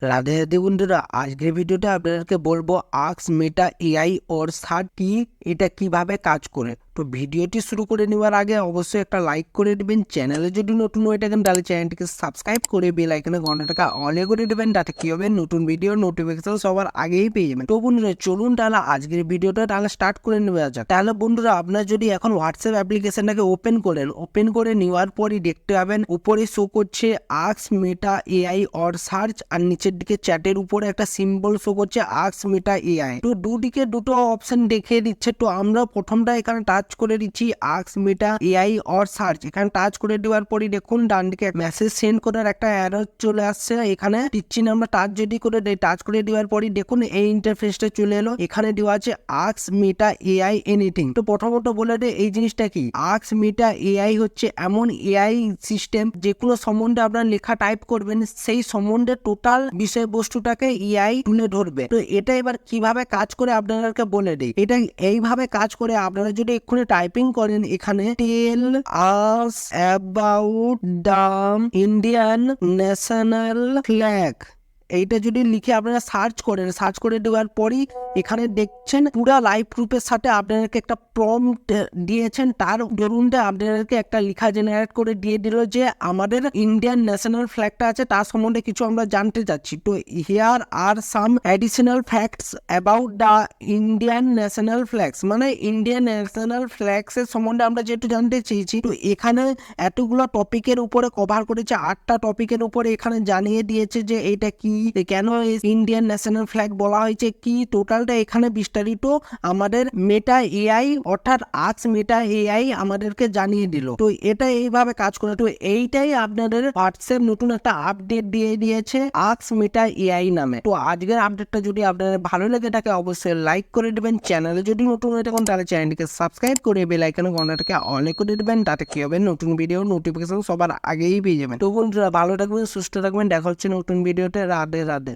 রাধে রাধে বন্ধুরা, আজকের ভিডিওটা আপনাদেরকে বলবো আস্ক মেটা এআই ওর সার্চ কি, এটা কিভাবে কাজ করে। তো ভিডিওটি শুরু করে নেওয়ার আগে অবশ্যই একটা লাইক করে দিবেন। চ্যানেলে যদি নতুন হয়ে থাকেন তাহলে চ্যানেলটিকে সাবস্ক্রাইব করে বেল আইকনে ঘন্টাটাকে অলে করে দেবেন, তাতে কি হবে নতুন ভিডিও নোটিফিকেশন সবার আগেই পেয়ে যাবেন। তো বন্ধুরা চলুন তাহলে আজকের ভিডিওটা তাহলে স্টার্ট করে নেওয়া যাক। তাহলে বন্ধুরা আপনার যদি এখন হোয়াটসঅ্যাপ অ্যাপ্লিকেশনটাকে ওপেন করে নেওয়ার পরই দেখতে পাবেন উপরে শো করছে ask Meta AI or search, আর নিচের দিকে চ্যাটের উপরে একটা সিম্বল শো করছে আস্ক মেটা এআই। তো দুদিকে দুটো অপশন দেখিয়ে দিচ্ছে। তো আমরা প্রথমটা এখানে টাচ করে দিচ্ছি ask Meta AI or search. এখানে টাচ করে দেওয়ার পরই দেখুন ডান দিকে মেসেজ সেন্ড করার একটা অ্যারো চলে আসছে। এখানে দিচ্ছি না আমরা, টাচ যদি করে দেই, টাচ করে দেওয়ার পরই দেখুন এই ইন্টারফেসটা চলে এলো। এখানে দেওয়া আছে আস্ক মেটা এআই এনিথিং। তো প্রথমত বলে দে এই জিনিসটা কি। আস্ক মেটা এআই হচ্ছে এমন এআই সিস্টেম যে কোনো সম্বন্ধে আপনার লেখা টাইপ করবেন, সেই সম্বন্ধে টোটাল বিষয়বস্তুটাকে এআই তুলে ধরবে। তো এটা এবার কিভাবে কাজ করে আপনাদেরকে বলে দিই। এটা এইভাবে কাজ করে, আপনারা যদি এক্ষুনি টাইপিং করেন এখানে tell us about the Indian national flag, এইটা যদি লিখে আপনারা সার্চ করে দেওয়ার পরই এখানে দেখছেন পুরা লাইভ প্রুফের সাথে আপনাদেরকে একটা প্রম্পট দিয়েছেন। তার দরুনটা আপনাদেরকে একটা লেখা জেনারেট করে দিয়ে দিল যে আমাদের ইন্ডিয়ান ন্যাশনাল ফ্ল্যাগটা আছে, তার সম্বন্ধে কিছু আমরা জানতে চাচ্ছি। তো here are some additional facts about the Indian national flags, মানে ইন্ডিয়ান ন্যাশনাল ফ্ল্যাগস এর সম্বন্ধে আমরা যেহেতু জানতে চেয়েছি। তো এখানে এতগুলো টপিকের উপরে কভার করেছে, 8টা টপিকের উপরে এখানে জানিয়ে দিয়েছে যে এটা কি, কেন ইন্ডিয়ান ন্যাশনাল ফ্ল্যাগ বলা হয়েছে, কি টোটালটা এখানে বিস্তারিত আমাদের মেটা এআই অর্থাৎ আস্ক মেটা এআই আমাদেরকে জানিয়ে দিল। তো এটা এইভাবে কাজ করে। তো এইটাই আপনাদের হোয়াটসঅ্যাপ নতুন একটা আপডেট দিয়ে দিয়েছে আস্ক মেটা এআই নামে। তো আজকের আপডেটটা যদি আপনাদের ভালো লেগে থাকে অবশ্যই লাইক করে দেবেন। চ্যানেলে যদি নতুন হয়ে থাকেন তাহলে চ্যানেলটিকে সাবস্ক্রাইব করে বেল আইকনে ঘন্টাটাকে অনে করে দেবেন, তাতে কি হবে নতুন ভিডিও নোটিফিকেশন সবার আগেই পেয়ে যাবেন। তো বন্ধুরা ভালো থাকবেন, সুস্থ থাকবেন, দেখা হচ্ছে নতুন ভিডিওতে। রাধে রাধে।